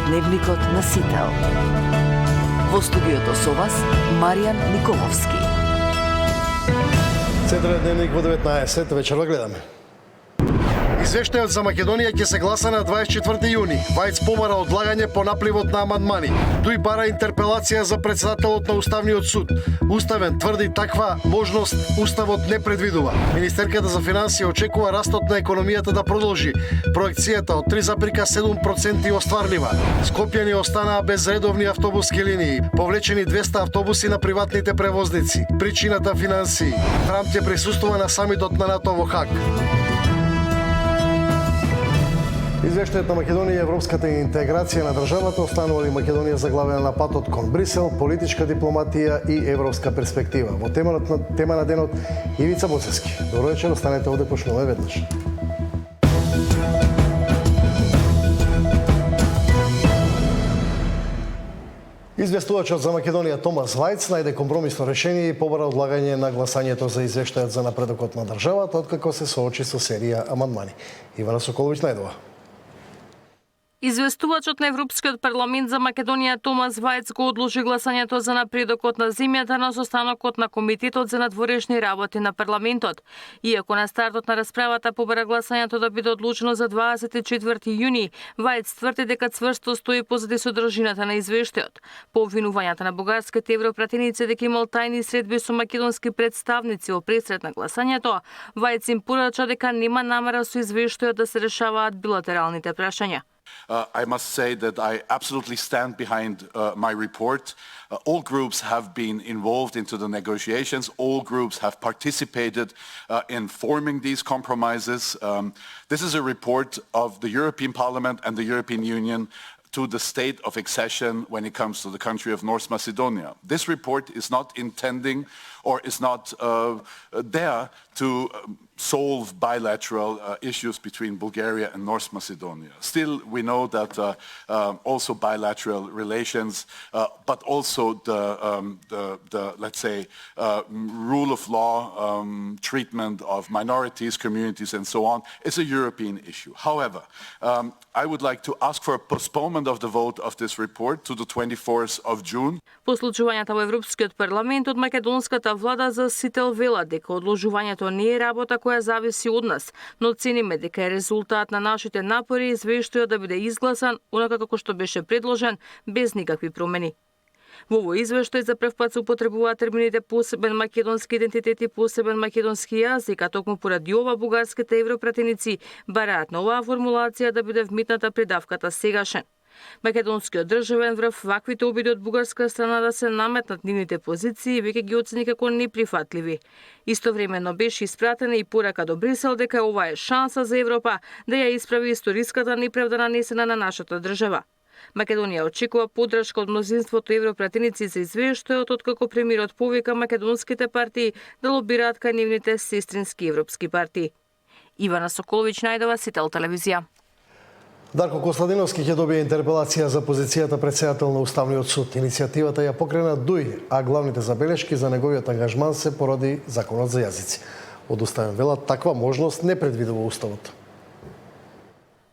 Дневникот на Сител. Во студиото со вас Маријан Николовски. Централен дневник во 19 вечерва гледаме. Извештајот за Македонија ќе се гласа на 24 јуни. Вајц побара одлагање по напливот на амандмани. Дуј бара интерпелација за председателот на Уставниот суд. Уставен тврди таква можност Уставот не предвидува. Министерката за финансија очекува растот на економијата да продолжи. Проекцијата од 3,7% остварлива. Скопјани останаа без редовни автобуски линии. Повлечени 200 автобуси на приватните превозници. Причината финансии. Трамп ќе присуствува на самитот на НАТО во Хаг. Извештајот на Македонија и европската интеграција на државата останува ли Македонија заглавена на патот кон Брисел, политичка дипломатија и европска перспектива. Во тема на денот Ивица Боцевски. Добро вечер, останете овде, почнуваме веднаш. Известувачот за Македонија Томас Вајц најде компромисно решение и побара одлагање на гласањето за извештајот за напредокот на државата, откако се соочи со серија амандмани. Ивана Соколовиќ најдова. Известувачот на Европскиот парламент за Македонија Томас Вајц го одложи гласањето за напредокот на земјата на состанокот на Комитетот за надворешни работи на парламентот. Иако на стартот на расправата побара гласањето да биде одлучено за 24 јуни, Вајц тврди дека цврсто стои позади содржината на извештајот. По обвинувањата на бугарските европратеници дека имал тајни средби со македонски представници во пресред на гласањето, Вајц им порача дека нема намера со извештајот да се решаваат билатералните прашања. I must say that I absolutely stand behind my report. All groups have been involved into the negotiations. All groups have participated in forming these compromises. This is a report of the European Parliament and the European Union to the state of accession when it comes to the country of North Macedonia. This report is not intending or is not there to solve bilateral issues between Bulgaria and North Macedonia. Still, we know that also bilateral relations, but also the let's say, rule of law, treatment of minorities, communities, and so on, is a European issue. However, I would like to ask for a postponement of the vote of this report to the 24th of June. По случувањата во Европскиот парламент од македонската влада за Сител вела дека одложувањето не е работа која зависи од нас, но цениме дека е резултат на нашите напори извештајот да биде изгласан онака како што беше предложен, без никакви промени. Во овој извештај за прв пат се употребуваат термините посебен македонски идентитет и посебен македонски јазик, а токму поради ова бугарските европратеници бараат на оваа формулација да биде вметната придавката сегашен. Македонскиот државен врв ваквите обиди од бугарска страна да се наметнат нивните позиции веќе ги оцени како неприфатливи. Истовремено беше испратена и порака до Брисел дека ова е шанса за Европа да ја исправи историската неправда нанесена на нашата држава. Македонија очекува поддршка од мнозинството европратеници за извештајот, откако премиерот повика македонските партии да лобираат кај нивните сестрински европски партии. Ивана Соколовиќ најдова, Сител телевизија. Дарко Костадиновски ќе добие интерпелација за позицијата председател на Уставниот суд. Иницијативата ја покрена Дуј, а главните забелешки за неговиот ангажман се поради Законот за јазици. Од Уставен вела, таква можност не предвидува Уставот.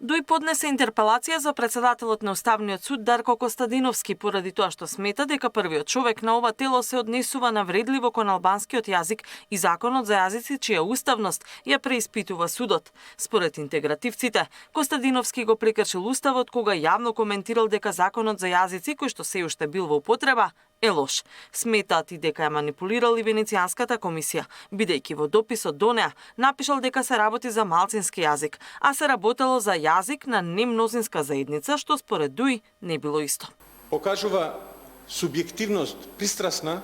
Дуј поднесе интерпелација за председателот на Уставниот суд Дарко Костадиновски поради тоа што смета дека првиот човек на ова тело се однесува навредливо кон албанскиот јазик и Законот за јазици чија уставност ја преиспитува судот. Според интегративците, Костадиновски го прекршил уставот кога јавно коментирал дека Законот за јазици кој што се уште бил во употреба е лош. Сметаат и дека ја манипулирал и Венецијанската комисија, бидејќи во дописот до неа напишал дека се работи за малцински јазик, а се работело за јазик на немнозинска заедница, што според Дуј не било исто. Покажува субјективност пристрасна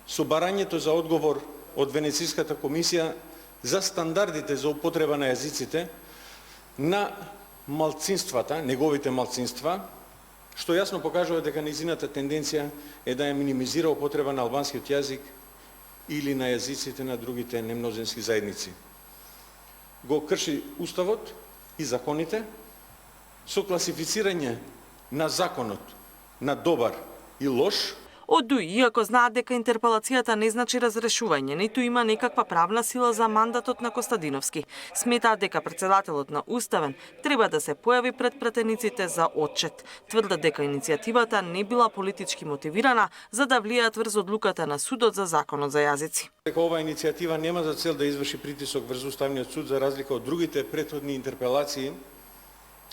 со барањето за одговор од Венецијската комисија за стандардите за употреба на јазиците на малцинствата, неговите малцинства, што јасно покажува дека нејзината тенденција е да ја минимизира употреба на албанскиот јазик или на јазиците на другите немнозински заедници. Го крши уставот и законите со класифицирање на законот на добар и лош. Од ДУИ, иако знаат дека интерпелацијата не значи разрешување, ниту има некаква правна сила за мандатот на Костадиновски, сметаат дека председателот на Уставен треба да се појави пред пратениците за отчет. Тврдат дека иницијативата не била политички мотивирана за да влијаат врз одлуката на судот за законот за јазици. Дека оваа иницијатива нема за цел да изврши притисок врз Уставниот суд за разлика од другите претходни интерпелации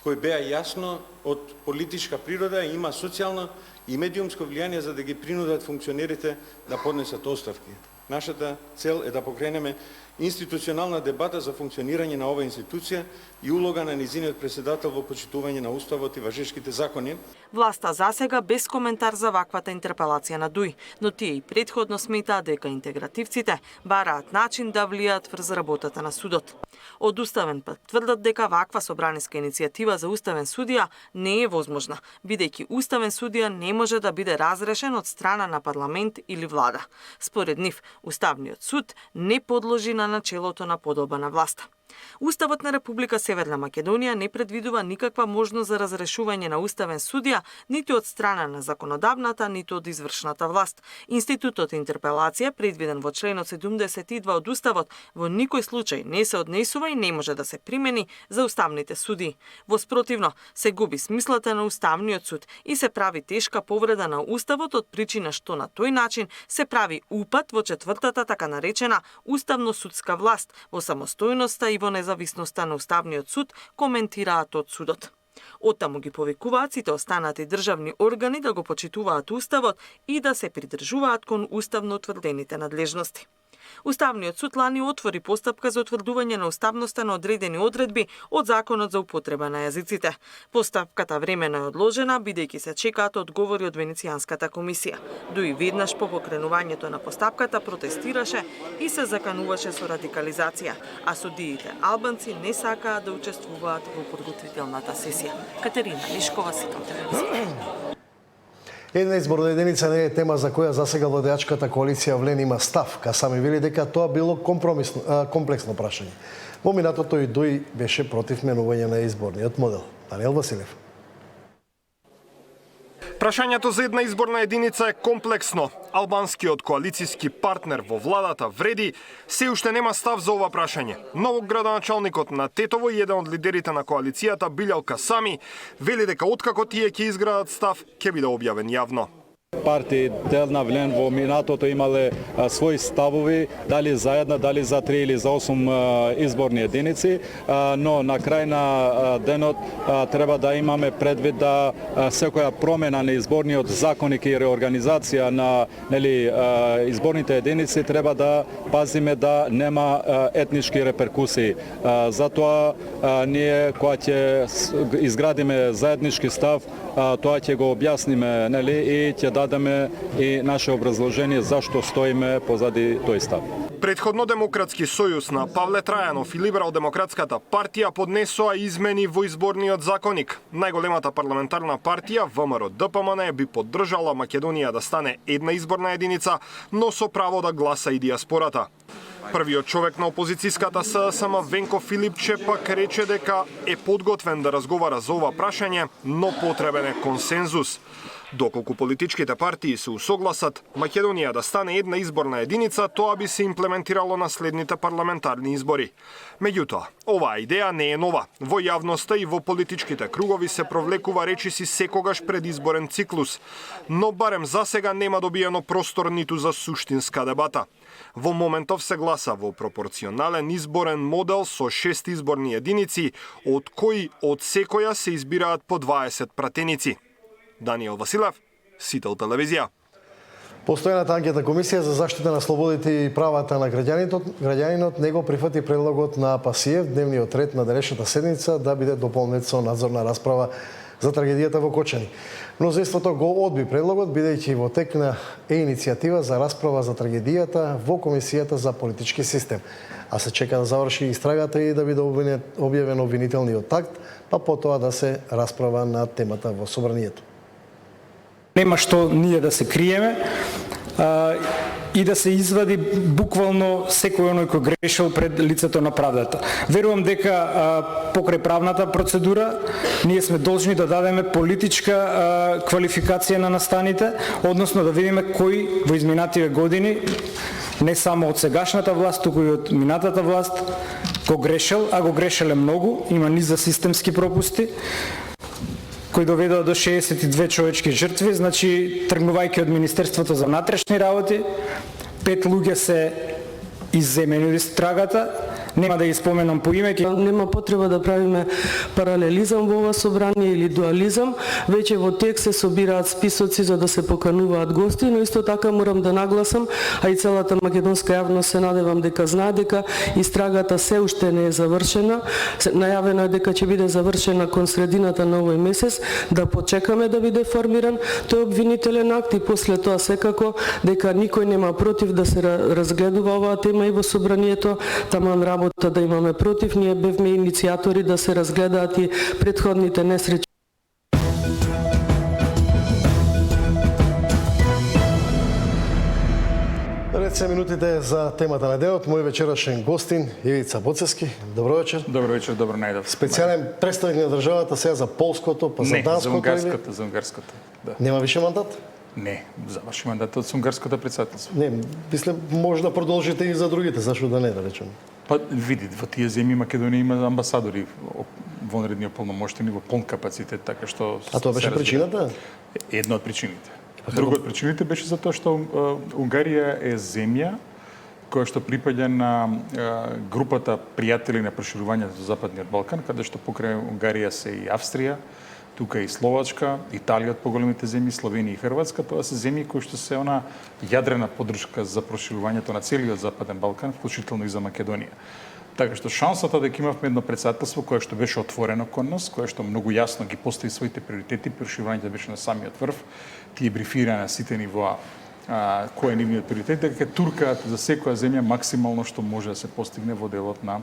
кои беа јасно од политичка природа и има социјално и медиумско влијание за да ги принудат функционерите да поднесат оставки. Нашата цел е да покренеме институционална дебата за функционирање на оваа институција и улога на низиниот председател во почитување на Уставот и важешките закони. Власта засега без коментар за ваквата интерпелација на ДУИ, но тие и претходно сметаат дека интегративците бараат начин да влијаат врз работата на судот. Од Уставен пак тврдат дека ваква собраниска иницијатива за уставен судија не е возможна, бидејќи уставен судија не може да биде разрешен од страна на парламент или влада. Според нив, Уставниот суд не подлежи на начелото на подоба на власта. Уставот на Република Северна Македонија не предвидува никаква можност за разрешување на уставен судија ниту од страна на законодавната, ниту од извршната власт. Институтот интерпелација, предвиден во членот 72 од Уставот, во никој случај не се однесува и не може да се примени за уставните судии. Во спротивно, се губи смислата на Уставниот суд и се прави тешка повреда на Уставот од причина што на тој начин се прави упат во четвртата така наречена уставно-судска власт, во самостојноста и во независноста на Уставниот суд, коментираат од судот. Оттаму ги повикуваат сите останати државни органи да го почитуваат Уставот и да се придржуваат кон уставно утврдените надлежности. Уставниот суд лани отвори постапка за утврдување на уставноста на одредени одредби од Законот за употреба на јазиците. Постапката времено е одложена, бидејќи се чекаат одговори од Венецијанската комисија. ДУИ веднаш по покренувањето на постапката протестираше и се закануваше со радикализација, а судиите албанци не сакаат да учествуваат во подготвителната сесија. Катерина Лишкова, Сител телевизија. Една изборна единица не е тема за која засега владеачката коалиција Влен има став, ка сами вели дека тоа било комплексно прашање. Во минатото и ДУИ беше против менување на изборниот модел. Даниел Василев. Прашањето за една изборна единица е комплексно. Албанскиот коалициски партнер во владата Вреди се уште нема став за ова прашање. Новоградоначалникот на Тетово и еден од лидерите на коалицијата Билјал Касами вели дека откако тие ќе изградат став, ќе биде објавен јавно. Партии дел на Влен во минатото имале своји ставови, дали за една, дали за 3 или за 8 изборни единици, но на крај на денот треба да имаме предвид да секоја промена на изборниот законник и реорганизација на изборните единици треба да пазиме да нема етнички реперкусии. Затоа ние кога ќе изградиме заеднички став, тоа ќе го објасниме, и ќе дадеме и наше образложение зашто стоиме позади тој став. Претходно Демократски сојуз на Павле Трајанов и Либерал-демократската партија поднесоа измени во изборниот законник. Најголемата парламентарна партија ВМРО-ДПМН би поддржала Македонија да стане една изборна единица, но со право да гласа и диаспората. Првиот човек на опозицијската ССМ Венко Филипче пак рече дека е подготвен да разговара за ова прашање, но потребен е консензус. Доколку политичките партии се усогласат Македонија да стане една изборна единица, тоа би се имплементирало на следните парламентарни избори. Меѓутоа, оваа идеја не е нова. Во јавноста и во политичките кругови се провлекува речиси секогаш пред изборен циклус, но барем засега нема добиено простор ниту за суштинска дебата. Во моментов се гласа во пропорционален изборен модел со 6 изборни единици, од кои од секоја се избираат по 20 пратеници. Даниел Василев, Сител телевизија. Постојаната анкетна комисија за заштита на слободите и правата на граѓанинот не го прифати предлогот на Пасиев дневниот ред на денешната седница да биде дополнет со надзорна расправа за трагедијата во Кочани. Мнозинството го одби предлогот, бидејќи во тек на иницијатива за расправа за трагедијата во Комисијата за политички систем, а се чека да заврши истрагата и да биде објавен обвинителниот акт, па потоа да се расправа на темата во собранието. Нема што ние да се криеме. и да се извади буквално секој оној кој грешил пред лицето на правдата. Верувам дека покрај правната процедура ние сме должни да дадеме политичка квалификација на настаните, односно да видиме кој во изминативе години, не само од сегашната власт, туку и од минатата власт, го грешел, а го грешеле многу, има низ за системски пропусти, кои доведоа до 62 човечки жртви, значи тргнувајќи од Министерството за внатрешни работи, 5 луѓе се изземени од истрагата, нема да ги споменам по име. Нема потреба да правиме паралелизам во ова собрание или дуализам, веќе во текст се собираат списоци за да се покануваат гости, но исто така морам да нагласам, а и целата македонска јавност се надевам дека знае дека истрагата се уште не е завршена. Најавено е дека ќе биде завршена кон средината на овој месец, да почекаме да биде формиран тој обвинителен акт и после тоа секако дека никој нема против да се разгледува оваа тема и во собранието, таман работа да имаме против, ние бевме иницијатори да се разгледаат и претходните несреќи. Ред се минутите за темата на денот. Мој вечерашен гостин Ивица Боцевски. Добро вечер. Добро вечер, добро најдов. Специјален представник на државата сега за полското, па за данското. Не, за унгарското. Да. Нема више мандат? Не, заврши мандатот со унгарското председателство. Не, мислам може да продолжите и за другите, зашто да не, да речем. Па види, во тие земји Македонија има амбасадори вонредни ополномоштени во полн капацитет, така што... А тоа беше причината? Една од причините. Друга од причините беше за тоа што Унгарија е земја која што припаѓа на групата пријатели на проширувањето до Западниот Балкан, каде што покрај Унгарија се и Австрија, тука и Словачка, Италија од поголемите земји, Словенија и Хрватска, тоа се земји кои што се она јадрена поддршка за проширувањето на целиот Западен Балкан, вклучително и за Македонија. Така што шансата дека имавме едно председателство кое што беше отворено кон нас, кое што многу јасно ги постави своите приоритети, проширувањето беше на самиот врв, тие брифира на сите нивоа кој е нивниот приоритет, дека ќе туркаат за секоја земја максимално што може да се постигне во делот на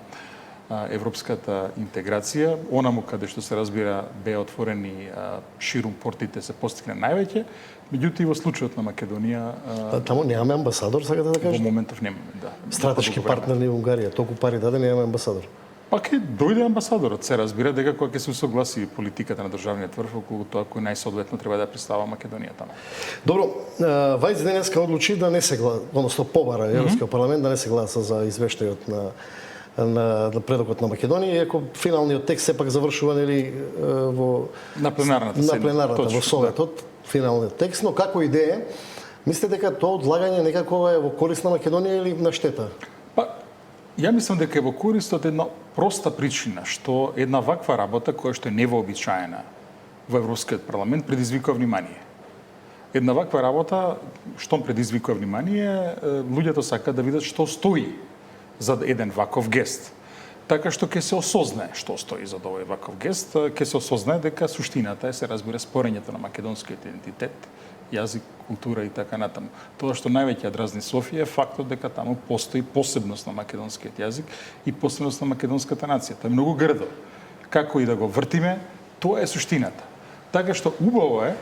европската интеграција, онаму каде што се разбира беа отворени ширум портите се постигне највеќе, меѓутоа и во случајот на Македонија таму немаме амбасадор, сакате да кажете? Во моментов немаме, да. Стратешки партнер на Унгарија, толку пари даде, немаме амбасадор. Па ќе дојде амбасадорот, се разбира дека кога ќе се усогласи политиката на државниот врв околу тоа кој најсоодветно треба да представа Македонија таму. Добро, Вајц денеска одлучи да не се гласа, односно побара Европскиот парламент да не се гласа за извештајот на предокот на Македонија, иако финалниот текст сепак завршува нели во на пленарната во Советот, да. Финалниот текст, но како идеја, мислите дека тоа одлагање некако е во корист на Македонија или на штета? Па, ја мислам дека е во корист од една проста причина, што една ваква работа која што е невообичаена во Европскиот парламент предизвикува внимание. Една ваква работа, што предизвикува внимание, луѓето сакаат да видат што стои за еден ваков гест. Така што ќе се осознае што стои за овој ваков гест, ќе се осознае дека суштината е се разбира спорењето на македонскиот идентитет, јазик, култура и така натаму. Тоа што највеќе ја дразни Софија е фактот дека таму постои посебност на македонскиот јазик и посебност на македонската нација. Тоа е многу грдо. Како и да го вртиме, тоа е суштината. Така што убаво е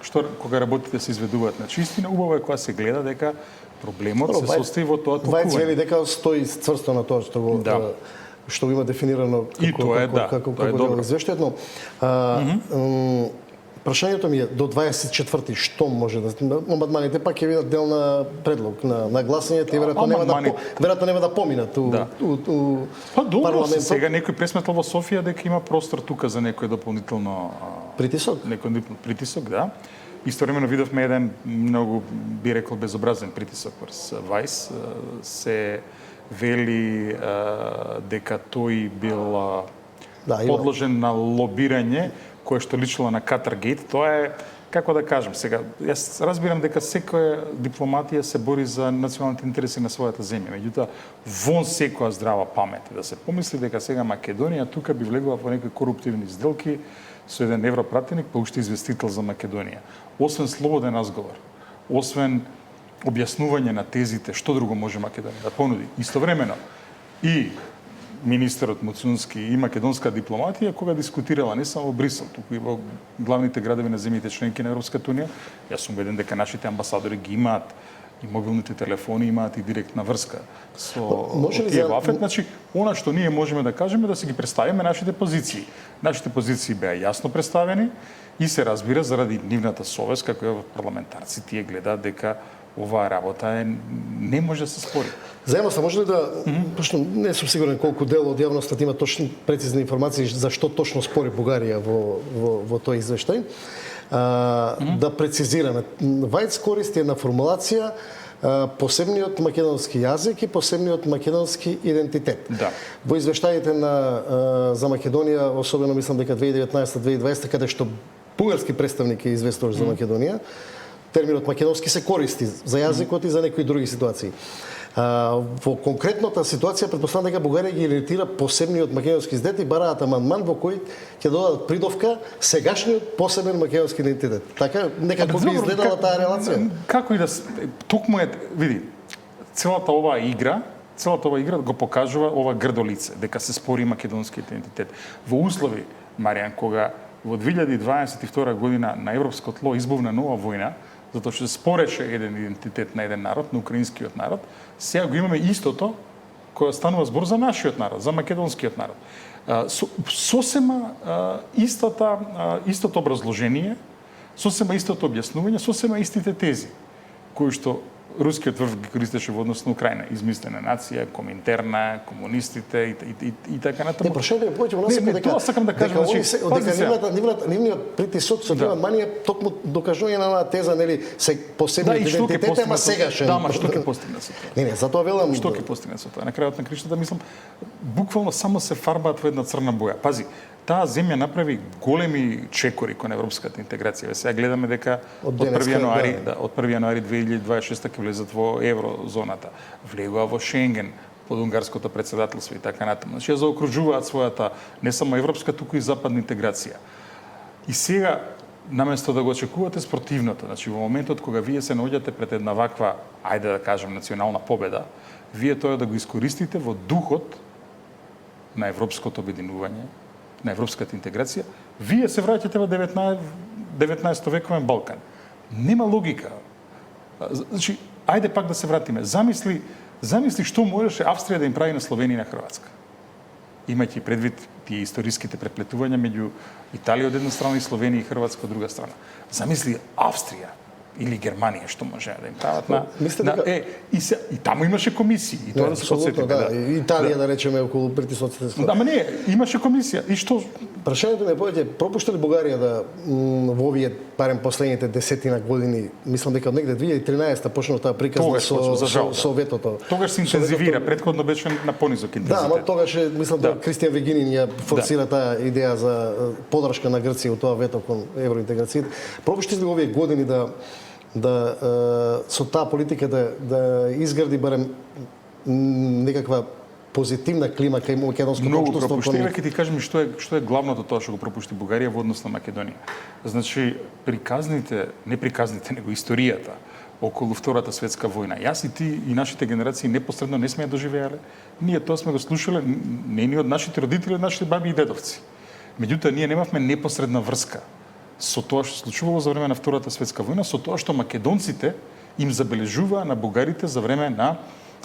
што кога работите се изведуваат на чистина, убаво е кога се гледа дека проблемот се состои во тоа толкување. Вајц вели дека стои цврсто на тоа што го што го има дефинирано како дел извештајот, но прашањето ми е до 24-ти што може да амандманите пак ќе видат дел на предлог на гласање, тие веројатно нема да поминат у парламентот. Сега некој пресметал во Софија дека има простор тука за некој дополнително притисок. Некој притисок, да. Истовремено видовме еден многу, би рекол, безобразен притисок врз Вајс. Се вели дека тој бил подложен на лобирање, кое што личило на Катаргейт. Тоа е, како да кажам сега, јас разбирам дека секоја дипломатија се бори за националните интереси на својата земја. Меѓутоа, вон секоја здрава памет да се помисли дека сега Македонија тука би влегла во некои коруптивни сделки со еден европратеник, па уште известител за Македонија. Освен слободен разговор, освен објаснување на тезите, што друго може Македонија да понуди. Истовремено и министерот Муцунски и македонска дипломатија кога дискутирала не само во Брисел, туку и во главните градови на земјите членки на Европската унија, јас сум убеден дека нашите амбасадори ги имаат И мобилните телефони имаат и директна врска со Може ли тие за- во АФЕТ. Значи, она што ние можеме да кажеме да си ги представиме нашите позиции. Нашите позиции беа јасно представени и се разбира заради нивната совест, како е парламентарци, тие гледаат дека оваа работа не може да се спори. Заедно може ли да, точно не сум сигурен колку дел од јавноста има точни прецизни информации за што точно спори Бугарија во тој извештај. Да прецизираме. Вајц користи една формулација посебниот македонски јазик и посебниот македонски идентитет. Да. Во извештаите за Македонија, особено мислам дека 2019-2020, каде што бугарски представник е известуваш за Македонија, терминот македонски се користи за јазикот и за некои други ситуации. Во конкретната ситуација, претпоставам дека Бугарија ги иретира посебниот македонски идентитет и бараат амандман во кој ќе додадат придовка сегашниот посебен македонски идентитет. Така некако би изгледала таа релација. Како и да токму е, види, целата оваа игра го покажува ова грдо лице, дека се спори македонски идентитет. Во услови, Маријан, кога во 2022 година на европско тло избувна нова војна, затоа што се спореше еден идентитет на еден народ, на украинскиот народ, сега го имаме истото кога станува збор за нашиот народ, за македонскиот народ. Сосема истото образложение, сосема истото објаснување, сосема истите тези, кои што рускиот врв ги користеше во однос на Украина, измислена нација, коминтерна, комунистите и така натаму. Не, прашање повеќе во насока дека тоа сакам да кажам, дека нивниот притисок со тие манија токму докажување на онаа теза, нели, се посебниот идентитет, ама сегашен. Да, ама што ќе постигне со тоа? Не, затоа велам. Што ќе постигне со тоа? На крајот на криштата, мислам, буквално само се фарбаат во една црна боја. Пази, таа земја направи големи чекори кон европската интеграција. Сега гледаме дека од 1 јануари 2026 ќе влезат во еврозоната, влегува во Шенген под унгарското председателство и така натаму. Значи ја заокружуваат својата не само европска, туку и западна интеграција. И сега наместо да го очекувате спротивното, значи во моментот кога вие се наоѓате пред една ваква, ајде да кажем, национална победа, вие тоа да го искористите во духот на европското обединување, на европската интеграција, вие се враќате во 19 вековен Балкан. Нема логика. Значи, ајде пак да се вратиме. Замисли што можеше Австрија да им прави на Словенија и на Хрватска. Имајќи предвид тие историските преплетувања меѓу Италија од една страна и Словенија и Хрватска од друга страна. Замисли Австрија или Германија што може да им прават и таму имаше комисии и тоа да се потсетиме. Да. Италија да речеме околу притисоците. Ама не, имаше комисија. И што? Прашањето ми е повеќе, пропушта ли Бугарија да во овие барем последните 10 години, мислам дека од негде 2013 почнува таа приказна со ветото. Тогаш се интензивира, претходно беше на понизок интензитет. Да, ама тогаш мислам дека Кристијан Вегинин ја форсира таа идеја за подршка на Грција во тоа вето кон евроинтеграцијата. Пропушти ли овие години да со таа политика да изгради барем некаква позитивна клима кај македонското општество? Многу пропушти, ќе ти кажем што е главното тоа што го пропушти Бугарија во однос на Македонија. Значи, неприказните, него историјата околу Втората светска војна. Јас и ти и нашите генерации непосредно не сме ја доживеале. Ние тоа сме го слушале не ни од нашите родители, од нашите баби и дедовци. Меѓутоа, ние немавме непосредна врска со тоа што се случувало за време на Втората светска војна, со тоа што македонците им забележуваа на бугарите за време на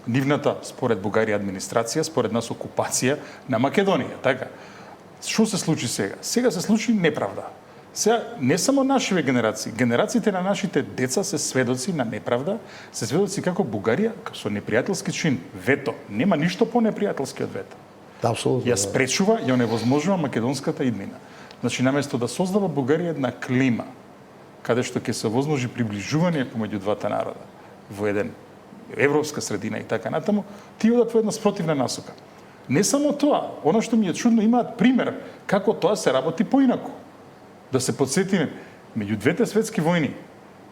нивната, според Бугарија, администрација, според нас окупација на Македонија. Така. Што се случи сега? Сега се случи неправда. Сега не само нашиве генерации, генерациите на нашите деца се сведоци на неправда, се сведоци како Бугарија со непријателски чин, вето, нема ништо по-непријателски од вето. Апсолутно. Ја спречува, ја оневозможува македонската иднина. Значи, наместо да создава Бугарија една клима, каде што ќе се возможи приближување помеѓу двата народа во еден европска средина и така натаму, ти одат во една спротивна насока. Не само тоа, она што ми е чудно, имаат пример како тоа се работи поинаку. Да се потсетиме, меѓу двете светски војни,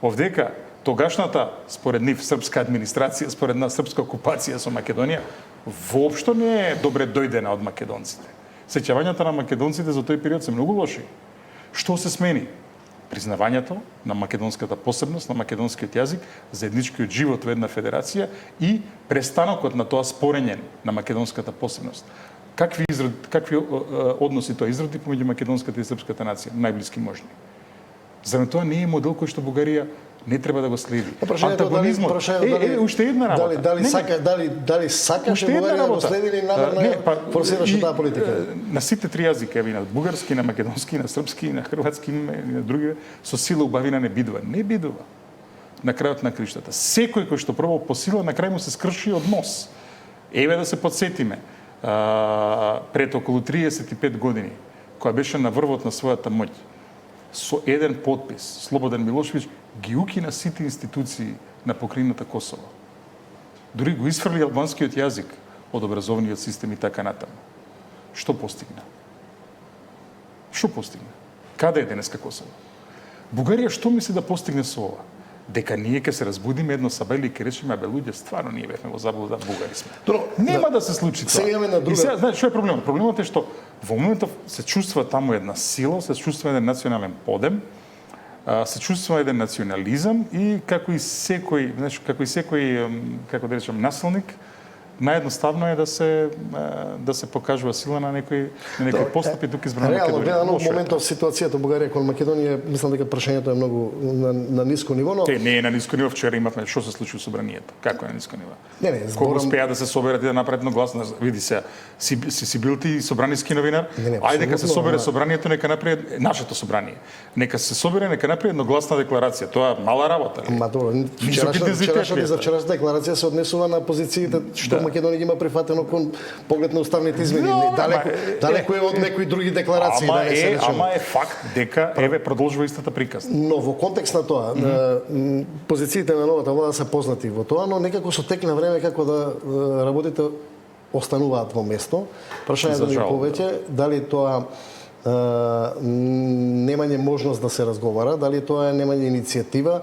овдека тогашната, според нив, српска администрација, според нас српска окупација со Македонија, воопшто не е добре дојдена од македонците. Сеќавањата на македонците за тој период се многу лоши. Што се смени? Признавањето на македонската посебност, на македонскиот јазик, заедничкиот живот во една федерација и престанокот на тоа спорење на македонската посебност. Какви односи тоа изроди помеѓу македонската и српската нација, најблиски можни. Зарем тоа не е модел кој што Бугарија не треба да го следи. Антагонизмот. Уште една работа. Дали сакаше Бугарија да го следи или намерно форсираше таа политика? На сите три јазика, на бугарски, на македонски, на српски, на хрватски и на други, со сила убавина не бидува. Не бидува. На крајот на криштата. Секој кој што пробал по сила, на крај му се скрши однос. Еве да се подсетиме, пред околу 35 години, која беше на врвот на својата моќ, со еден подпис, Слободан Милошевиќ ги укина сите институции на покрајната Косово. Дури го исфрли албанскиот јазик од образовниот систем и така натаму. Што постигна? Што постигна? Каде е денеска Косово? Бугарија што мисли да постигне со ова? Дека ние ќе се разбудиме едно сабајле и ќе речеме, абе луѓе, стварно ние бевме во заблуда, бугари сме. Нема да се случи тоа. И сега, знаеш, што е проблемот? Проблемот е што во моментов се чувства таму една сила, се чувства еден национален подем, се чувства еден национализам и како и секој, знаеш, како да речем, насилник, наједноставно е да се покажува сила на некои постапи тука избрана Македонија. Реално гледано во моментов ситуацијата Бугарија кон Македонија, мислам дека прашањето е многу на ниско ниво, но не е на ниско ниво. Вчера имавме што се случи во собранието. Како е на ниско ниво? Не, Кога успеа да се соберат и да направат едногласно, види се, си бил ти собраниски новинар? Ајде дека се собере собранието, нека направи нашето собрание. Нека се собере, нека направи едногласна декларација. Тоа е мала работа. Ма добро, вчерашната декларација се однесува на позициите што Македонија има прифатено кон поглед на уставните измени. Далеко е од некои други декларации. Ама е факт дека еве продолжува истата приказна. Но во контекст на тоа, позициите на новата влада се познати во тоа, но некако со тек на време како да работите остануваат во место. Прашањето ми повеќе, дали тоа немање можност да се разговара, дали тоа е немање иницијатива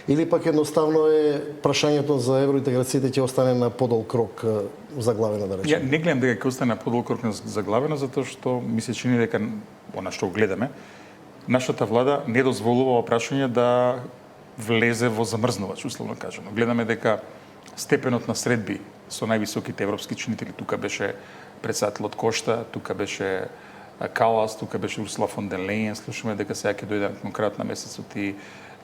или пак едноставно е прашањето за евроинтеграциите ќе остане на подолг крок заглавено, да речеме. Ја не гледам дека ќе остане на подолг крок заглавено, затоа што ми се чини дека она што гледаме, нашата влада не дозволува прашање да влезе во замрзнувач, условно кажано. Гледаме дека степенот на средби со највисоките европски чинители, тука беше председателот Кошта, тука беше Калас, тука беше Урсула фон дер Лејен, слушаме дека сега ќе дојде на крат на месецот и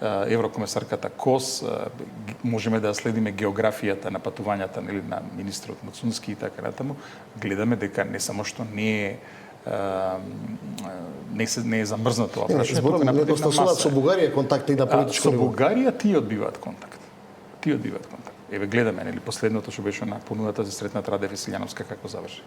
еврокомесарката Кос, можеме да следиме географијата на патувањата на министрот Мацунски и така натаму. Гледаме дека не само што не е замрзнато ова прашање. Зборам, не достасуваат со Бугарија контакти на политичко ниво. Со Бугарија тие одбиваат контакт. Еве гледаме, нели, последното што беше на понудата за сретна Раде Веселјановска како заврши.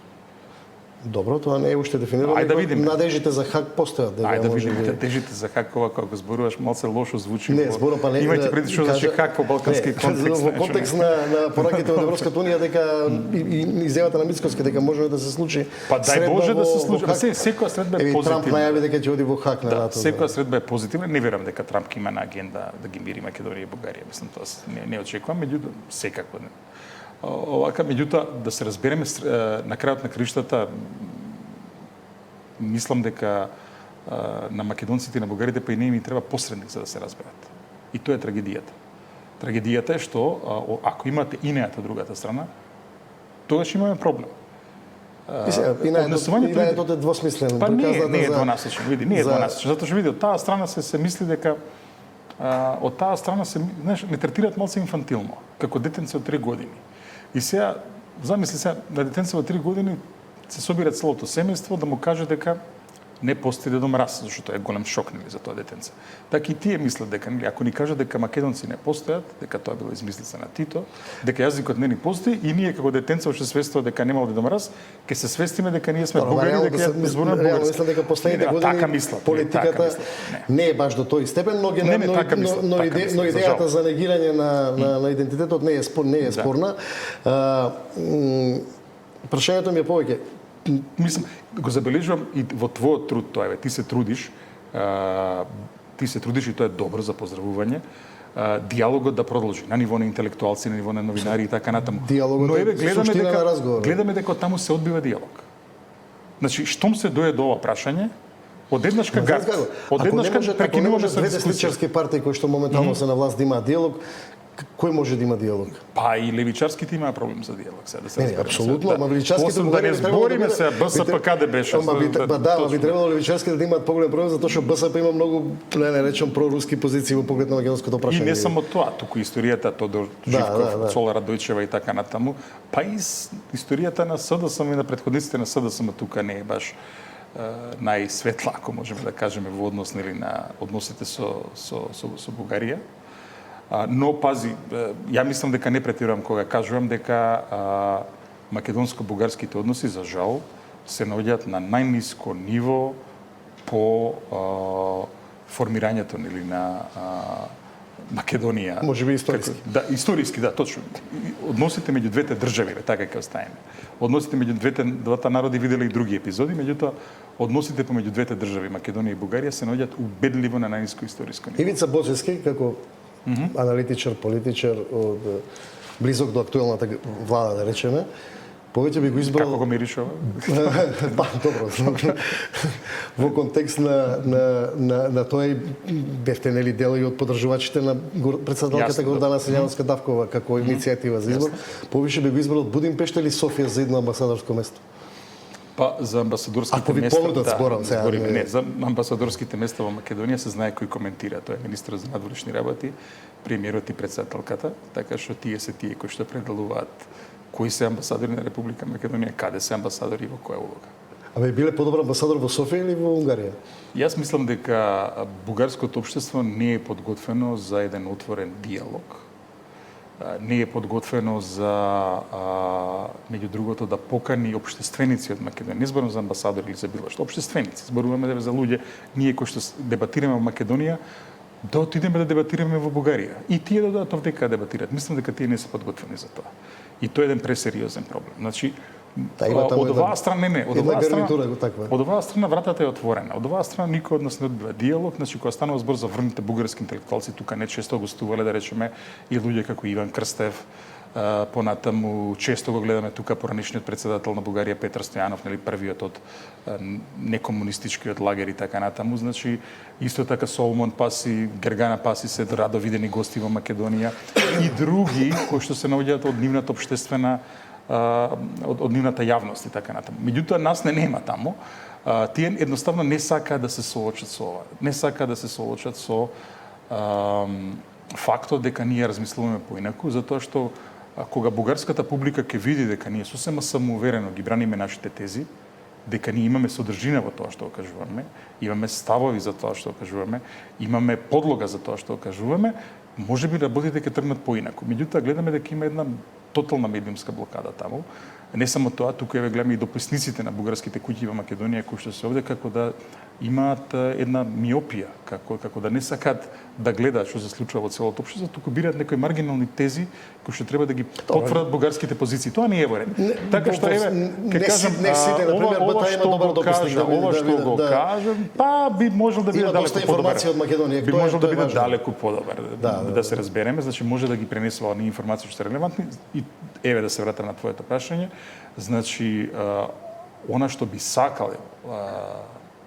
Добро, тоа не е уште дефинирано. Ајде да видиме. Надежите за хак постојат. Ајде да видиме. Надежите за хак, ова кога зборуваш, малце лошо звучи. Не, зборам па не. Имајте предвид што значи хак во балкански контекст. Во контекст на пораките од Европската унија дека и изјавата на Мицкоски дека може да се случи. Па дај Боже да се случи. Секоја средба е позитивна. Трамп најави дека ќе оди во хак на НАТО. Секоја средба е позитивна. Не верам дека Трамп има на агенда да ги мири Македонија и Бугарија. Мислам тоа не очекувам, меѓутоа секако не. Овака, меѓутоа да се разбереме на крајот на криштата, мислам дека на македонците и на бугарите па и не им треба посредник за да се разберат. И тоа е трагедијата. Трагедијата е што ако имате и нејата другата страна, тогаш имаме проблем. Инајдот е двосмислен. Па не е двонасочен, види, не е двонасочен. Затоа што види, од таа страна се мисли дека од таа страна се, знаеш, не третираат малце инфантилно, како детенце од 3 години. И сега, замисли се, на детенце од 3 години се собира целото семејство да му каже дека не постои Дедо Мраз, зашто тоа е голем шок нели за тоа детенце. Така и тие мислат дека нели ако ни кажат дека македонци не постојат, дека тоа било измислица на Тито, дека јазикот не ни постои и ние како детенце уште свестува дека немало Дедо Мраз, ќе се свестиме дека ние сме бугари, дека ја зборуваме бугарски. Мислам дека последните години политиката не е баш до тој степен, но идејата за негирање на идентитетот не е спорна. Прашањето ми е повеќе. Мислам, го забележувам и во твојот труд тоа е, ти се трудиш и тоа е добро за поздравување. Диалогот да продолжи на ниво на интелектуалци, на ниво на новинари и така натаму. Диалогот е суштина на разговор. Гледаме дека таму се одбива диалог. Значи, штом се дојде до ова прашање, одеднашка гад. Ако не може двете сличарски партии кои што моментално се на власт да имаат диалог, Кој може да има диалог? Па и левичарските имаа проблем за диалог, сега да се Не, разбереме. апсолутно, ама левичарските Посебно да не збориме се БСП каде беше. Ама би требало левичарските да имаат поголем проблем затоа што БСП има многу, не речем, проруски позиции во поглед на македонското прашање. И не само тоа, туку историјата Тодор Живков, Цола Радојчева и така натаму, па и историјата на СДСМ и на претходниците на СДСМ тука не е баш најсветла, ако можеме да кажеме, во однос на односите со Бугарија. Но пази, ја мислам дека не претирувам кога кажувам дека македонско-бугарските односи за жал се наоѓаат на најниско ниво по формирањето на Македонија. Можеби историски. Да, историски, да, точно. Односите меѓу двете држави, така ќе оставиме. Односите меѓу двата народи виделе и други епизоди, меѓутоа односите помеѓу двете држави, Македонија и Бугарија, се наоѓаат убедливо на најниско историско ниво. Ивица Бочевски, како аналитичар, политичар, од близок до актуелната влада, да речеме, повеќе би го избрал... Како го миришува? Па, добро. Во контекст на тоа и бевте нели дел и од поддржувачите на претседателката Гордана Силјановска Давкова како иницијатива за избор. Повише би го избрал од Будимпешта или Софија за едно амбасадорско место? Па за амбасадорските ако ви места, понудат зборам сега. Не, за амбасадорските места во Македонија се знае кој коментира, тоа е министерот за надворешни работи, премиерот и претседателката, така што тие се тие кои што определуваат кои се амбасадори на Република Македонија, каде се амбасадори и во која улога. Абе биле подобар амбасадор во Софија или во Унгарија? Јас мислам дека бугарското општество не е подготвено за еден отворен диалог. Не е подготвено за, меѓу другото, да покани општественици од Македонија. Не зборам за амбасадори или за било што, општественици. Зборуваме за луѓе, ние кои што дебатираме во Македонија, да отидеме да дебатираме во Бугарија. И тие да додат овдека да дебатираат. Мислам дека тие не се подготвени за тоа. И тоа е еден пресериозен проблем. Значи, од оваа страна од оваа страна вратата е отворена. Од оваа страна никој од нас не одбива диалог, значи кога станува збор за врвните бугарски интелектуалци, тука не често гостувале, да речеме, и луѓе како Иван Крстев, понатаму често го гледаме тука поранишниот претседател на Бугарија Петар Стојанов, нели првиот од некомунистичкиот лагер и така натаму, значи исто така Соломон Паси, Гергана Паси се радо видени гости во Македонија и други кои што се наоѓаат од нивната општествена од нивната јавност и така натаму. Меѓутоа нас не нема таму. Тие едноставно не сакаат да се соочат со ова. Не сакаат да се соочат со фактот дека ние размислуваме поинаку, затоа што кога бугарската публика ќе види дека ние сосема самоуверено ги браниме нашите тези, дека ние имаме содржина во тоа што кажуваме, имаме ставови за тоа што кажуваме, имаме подлога за тоа што кажуваме, можеби работите ќе тргнат поинаку. Меѓутоа гледаме дека има една тотална медиумска блокада таму. Не само тоа, тука ја гледаме и дописниците на бугарските куќи во Македонија кои што се овде како да имаат една миопија, како да не сакаат да гледаат што се случува во целото општество, туку бираат некои маргинални тези кои што треба да ги потврдат бугарските позиции. Тоа не е во ред. Така што еве ќе кажам, ова што го кажам, па би можел да биде далеку подобар. Би можел да биде далеку подобар. Да се разбереме, значи може да ги пренесува оние информации што се релевантни и еве да се вратам на твоето прашање. Значи она што би сакал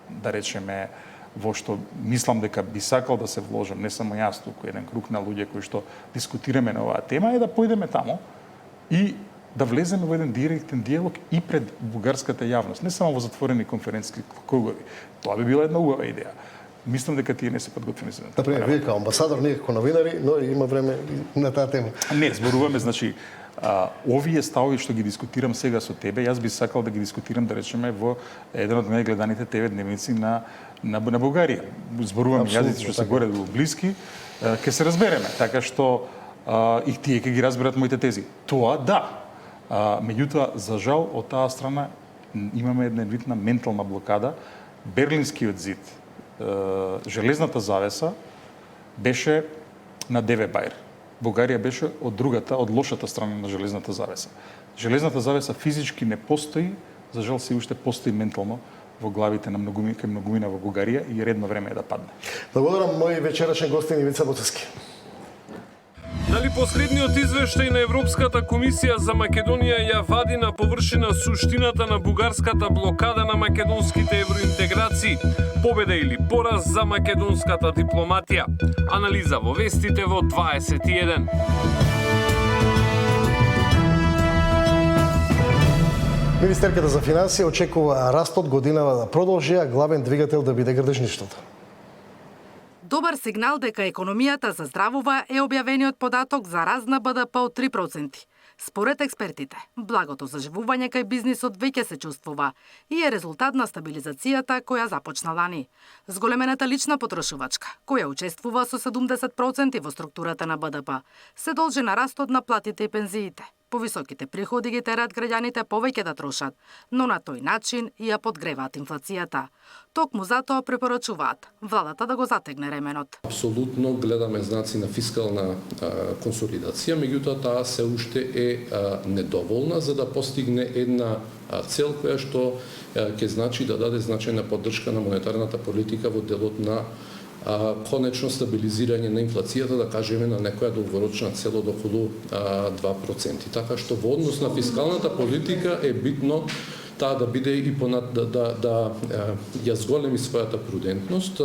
да речеме, во што мислам дека би сакал да се вложам, не само јас, туку еден круг на луѓе кои што дискутираме на оваа тема, е да поидеме таму и да влеземе во еден директен диалог и пред бугарската јавност, не само во затворени конференцски кругови. Тоа би била една убава идеја. Мислам дека тие не се подготвени за тоа. Например, вие како амбасадор, ние како новинари, но има време на таа тема. Не, зборуваме, значи, овие ставови што ги дискутирам сега со тебе, јас би сакал да ги дискутирам, да речеме, во еден од најгледаните ТВ дневници на Бугарија. Зборуваме јазици што се горе блиски, ќе се разбереме, така што и тие ќе ги разберат моите тези. Тоа да. Меѓутоа, за жал, од таа страна имаме една вид на ментална блокада. Берлинскиот зид, железната завеса беше на Деве Бајр. Бугарија беше од другата, од лошата страна на железната завеса. Железната завеса физички не постои, за жал се уште постои ментално во главите на многумина во Бугарија и редно време е да падне. Благодарам мој вечерашен гостин Ивица Бочевски. Дали последниот извештај на Европската комисија за Македонија ја вади на површина суштината на бугарската блокада на македонските евроинтеграции? Победа или пораз за македонската дипломатија? Анализа во вестите во 21. Министерката за финансии очекува растот годинава да продолжи, а главен двигател да биде градежништвото. Добар сигнал дека економијата заздравува е објавениот податок за раст на БДП од 3%. Според експертите, благото заживување кај бизнисот веќе се чувствува и е резултат на стабилизацијата која започна лани. Зголемената лична потрошувачка, која учествува со 70% во структурата на БДП, се должи на растот на платите и пензиите. Повисоките приходи ги терат граѓаните повеќе да трошат, но на тој начин ја подгреваат инфлацијата. Токму затоа препорачуваат владата да го затегне ременот. Апсолутно гледаме знаци на фискална консолидација, меѓутоа таа се уште е недоволна за да постигне една цел која што ќе значи да даде значајна поддршка на монетарната политика во делот на конечно стабилизирање на инфлацијата, да кажеме на некоја долгорочна цел од околу 2%. Така што во однос на фискалната политика е битно таа да биде и да ја зголеми својата прудентност,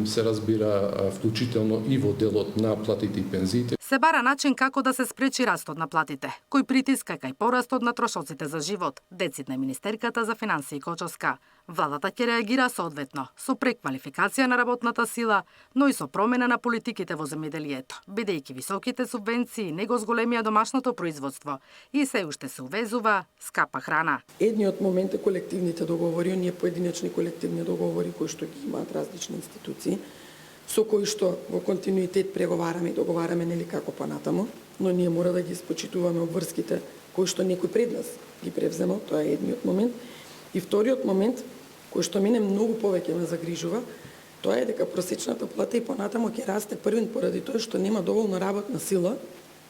се разбира вклучително и во делот на платите и пензиите. Се бара начин како да се спречи растот на платите, кој притиска кај порастот на трошоците за живот, децидна министерката за финансии Кочовска. Владата ќе реагира соодветно, со преквалификација на работната сила, но и со промена на политиките во земјоделието, бидејќи високите субвенции не го зголемија домашното производство и се уште се увезува скапа храна. Едниот момент е колективните договори, оние поединечни колективни договори кои што ги имаат различни институции, со кои што во континуитет преговараме и договараме нели како понатаму, но ние мора да ги спочитуваме обврските кои што некој пред нас ги превземал, тоа е едниот момент. И вториот момент, кој што мене многу повеќе ме загрижува, тоа е дека просечната плата и понатаму ќе расте првен поради тоа што нема доволно работна сила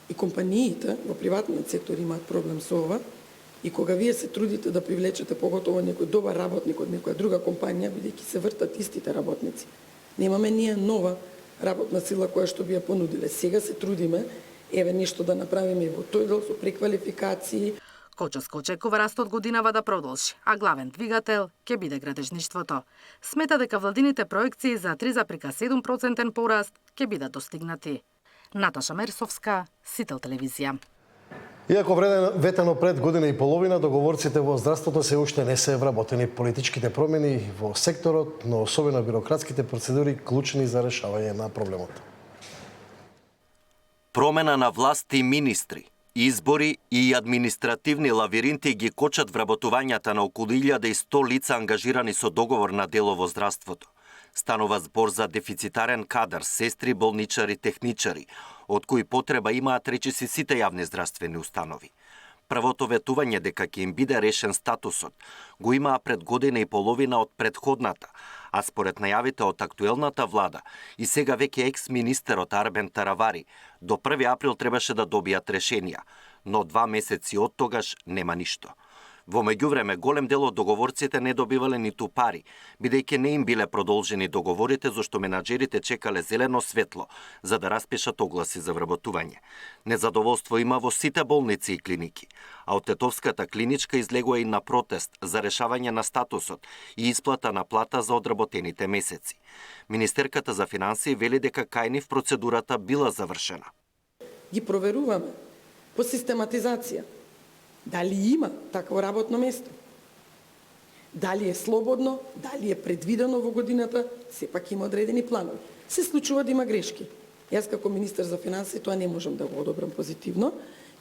и компаниите во приватниот сектор имаат проблем со ова. И кога вие се трудите да привлечете поготово некој добар работник од некоја друга компанија, бидејќи се вртат истите работници, немаме ние нова работна сила која што би ја понудиле. Сега се трудиме, еве нешто да направиме и во тој дел со преквалификации. Кочовска очекува растот годинава да продолжи, а главен двигател ќе биде градежништвото. Смета дека владините проекции за 3,7% пораст ќе бидат достигнати. Наташа Мерсовска, Сител телевизија. Иако ветено пред година и половина, договорците во здравството се уште не се вработени. Политичките промени во секторот, но особено бирократските процедури, клучни за решавање на проблемот. Промена на власт и министри, избори и административни лавиринти ги кочат вработувањата на околу 1100 лица ангажирани со договор на дело во здравството. Станува збор за дефицитарен кадар, сестри, болничари, техничари, од кои потреба имаат речиси сите јавни здравствени установи. Првото ветување дека ќе им биде решен статусот го имаа пред година и половина од предходната, а според најавите од актуелната влада и сега веќе екс-министерот Арбен Таравари, до 1 април требаше да добијат решенија, но 2 месеци од тогаш нема ништо. Во меѓувреме, голем дел од договорците не добивале ниту пари, бидејќи не им биле продолжени договорите, зашто менаџерите чекале зелено светло за да распишат огласи за вработување. Незадоволство има во сите болници и клиники, а од Тетовската клиничка излегува и на протест за решавање на статусот и исплата на плата за одработените месеци. Министерката за финансии вели дека кај нив процедурата била завршена. Ги проверуваме по систематизација. Дали има такво работно место? Дали е слободно? Дали е предвидено во годината? Сепак има одредени планови. Се случува да има грешки. Јас како министер за финансии тоа не можам да го одобрам позитивно.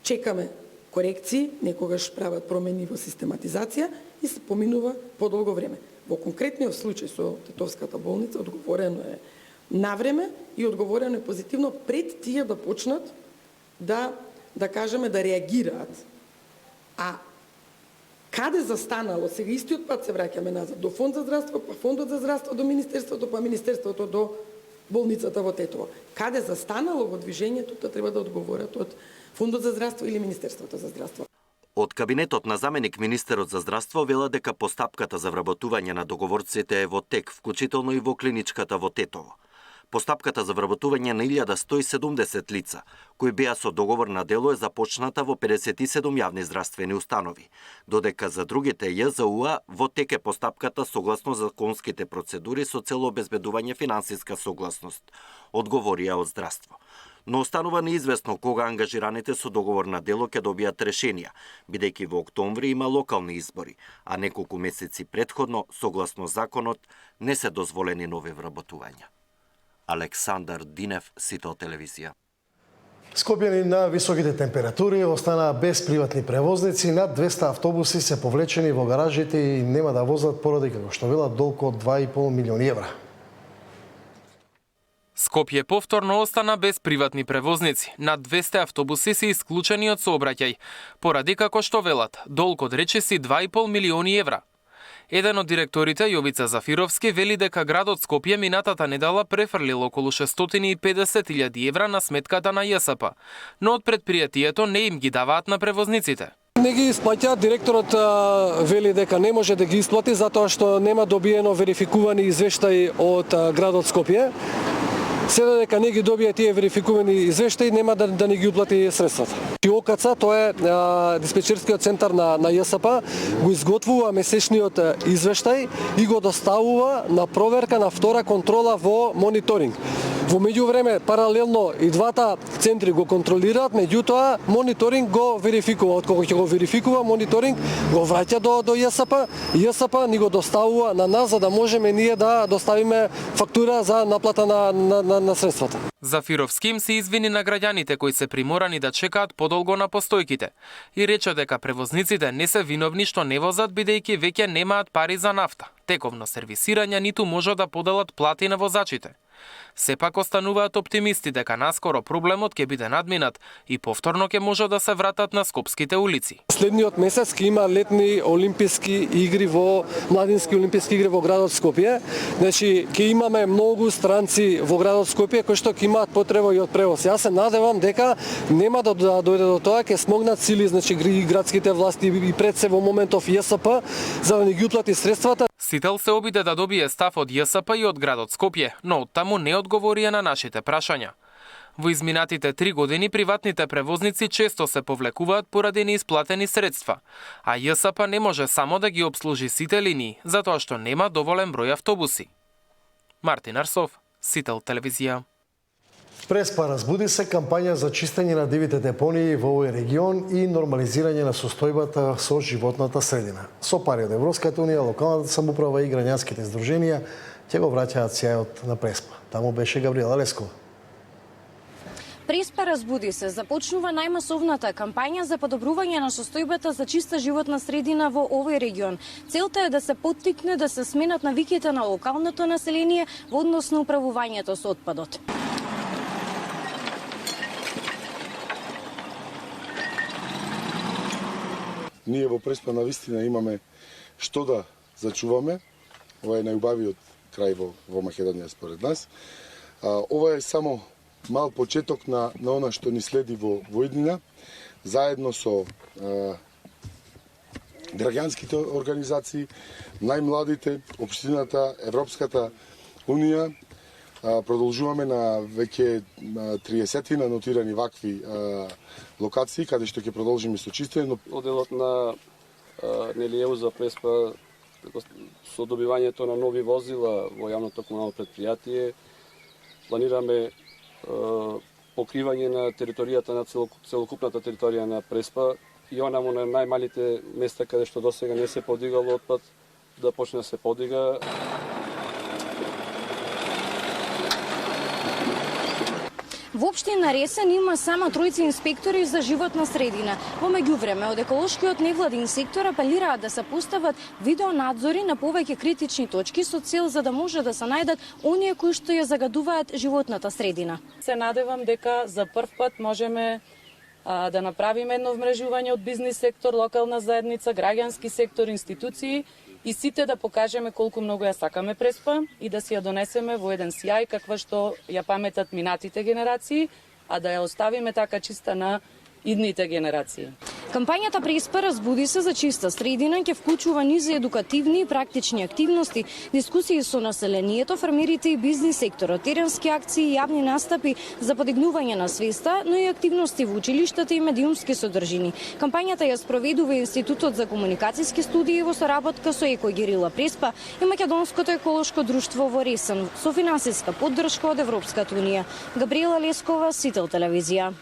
Чекаме корекции, некогаш прават промени во систематизација и се поминува подолго време. Во конкретниот случај со Тетовската болница одговорено е на време и одговорено е позитивно пред тие да почнат да кажеме да реагираат. А каде застанало, сега истиот пат се враќаме назад до Фонд за здравство, па Фондот за здравство до Министерството, па Министерството до болницата во Тетово. Каде застанало во движењето, тоа треба да одговорат од Фондот за здравство или Министерството за здравство. Од кабинетот на заменик министерот за здравство вела дека постапката за вработување на договорците е во тек, вклучително и во клиничката во Тетово. Постапката за вработување на 1170 лица, кои беа со договор на дело, е започната во 57 јавни здравствени установи, додека за другите ЈЗУ во тек е постапката согласно законските процедури со цел обезбедување финансиска согласност, одговорија од здравство. Но останува неизвестно кога ангажираните со договор на дело ќе добијат решенија, бидејќи во октомври има локални избори, а неколку месеци претходно, согласно законот, не се дозволени нови вработувања. Александар Динев, Сител телевизија. Скопјани на високите температури останаа без приватни превозници, над 200 автобуси се повлечени во гаражите и нема да возат поради, како што велат, долг од 2,5 милиони евра. Скопје повторно остана без приватни превозници. Над 200 автобуси се исклучени од сообраќај, поради, како што велат, долг од речиси 2,5 милиони евра. Еден од директорите, Јовица Зафировски, вели дека градот Скопје минатата недела префрлил околу 650.000 евра на сметката на ЈСП, но од предпријатието не им ги даваат на превозниците. Не ги исплаќа, директорот вели дека не може да ги исплати затоа што нема добиено верификувани извештаи од градот Скопје. Се додека не ги добија тие верификувани извештаи, нема да не ги уплати средствата. ОКЦ, тоа е диспечерскиот центар на ЈСП, го изготвува месечниот извештај и го доставува на проверка на втора контрола во мониторинг. Во меѓувреме, паралелно и двата центри го контролираат, меѓутоа мониторинг го верификува. Откога ќе го верификува мониторинг, го враќа до ЈСП, ЈСП ни го доставува на нас за да можеме ние да доставиме фактура за наплата на средствата. Зафировски им се извини на граѓаните кои се приморани да чекаат подолго на постојките и рече дека превозниците не се виновни што не возат бидејќи веќе немаат пари за нафта, тековно сервисирање ниту можат да поделат плати на возачите. Сепак остануваат оптимисти дека наскоро проблемот ќе биде надминат и повторно ќе може да се вратат на скопските улици. Следниот месец ќе има летни олимписки игри младински олимписки игри во градот Скопје. Значи ќе имаме многу странци во градот Скопје кои што ќе имаат потреба и од превоз. Јас се надевам дека нема да дојде до тоа, ќе смогнат сили, значи градските власти и пред се во моментов ЈСП за да не ги уплати средствата. Сител се обиде да добие став од ЈСП и од градот Скопје, но оттаму не одговорија на нашите прашања. Во изминатите 3 години приватните превозници често се повлекуваат поради неисплатени средства, а ЈСП не може само да ги обслужи сите линии, затоа што нема доволен број автобуси. Мартин Арсов, Сител телевизија. Преспа разбуди се кампања за чистење на дивите депонии во овој регион и нормализирање на состојбата со животната средина. Со пари од Европската унија, локалната самоуправа и граѓанските здруженија ќе го враќаат сјајот на Преспа. Таму беше Габриела Лескова. Преспа разбуди се започнува најмасовната кампања за подобрување на состојбата за чиста животна средина во овој регион. Целта е да се поттикне да се сменат навиките на локалното население во однос на управувањето со отпадот. Ние во Преспа навистина имаме што да зачуваме. Ова е најубавиот крај во Македонија според нас. Ова е само мал почеток на она што ни следи во иднина, заедно со граѓанските организации, најмладите, општината, Европската унија. Продолжуваме на веќе 30 на нотирани вакви локации, каде што ќе продолжиме со чистење. Оделот на ЕУ за Преспа со добивањето на нови возила во јавното комунално претпријатие планираме покривање на територијата на целокупната територија на Преспа и онаму на најмалите места каде што досега не се подигал отпад да почне да се подига. Во општина Ресен има само тројца инспектори за животна средина. Во меѓувреме, од еколошкиот невладин сектор апелираат да се постават видеонадзори на повеќе критични точки со цел за да може да се најдат оние кои што ја загадуваат животната средина. Се надевам дека за прв пат можеме да направиме едно вмрежување од бизнис сектор, локална заедница, граѓански сектор, институции и сите да покажеме колку многу ја сакаме Преспа и да си ја донесеме во еден сјај каква што ја паметат минатите генерации, а да ја оставиме така чиста на идните генерации. Кампањата Преспа разбуди се за чиста средина ќе вклучува низ едукативни и практични активности, дискусии со населението, фермерите и бизнис секторот, теренски акции и јавни настапи за подигнување на свеста, но и активности во училиштата и медиумски содржини. Кампањата ја спроведува Институтот за комуникацијски студии во соработка со Екогерила Преспа и Македонското еколошко друштво во Ресен со финансиска поддршка од Европската унија. Габриела Лескова, Сител телевизија.